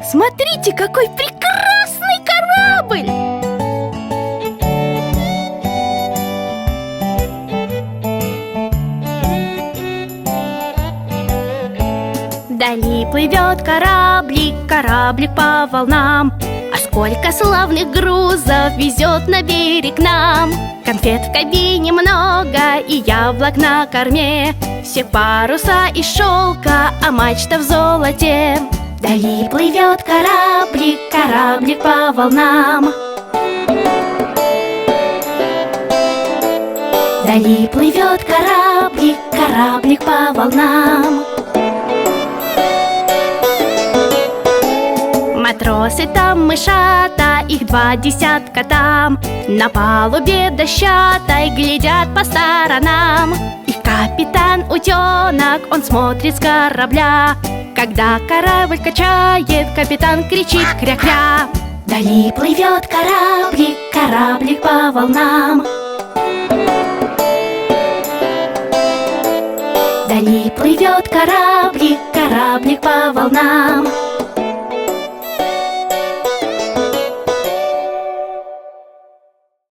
Смотрите, какой прекрасный корабль! Вдали плывет кораблик, кораблик по волнам. А сколько славных грузов везет на берег нам! Конфет в кабине много и яблок на корме. Все паруса из шелка, а мачта в золоте. Вдали плывет кораблик, кораблик по волнам. Вдали плывет кораблик, кораблик по волнам. Матросы там мышата, их 2 десятка там. На палубе дощатой глядят по сторонам. Их капитан утенок, он смотрит с корабля. Когда корабль качает, капитан кричит кря-кря. Вдали плывет кораблик, кораблик по волнам. Вдали плывет кораблик, кораблик по волнам.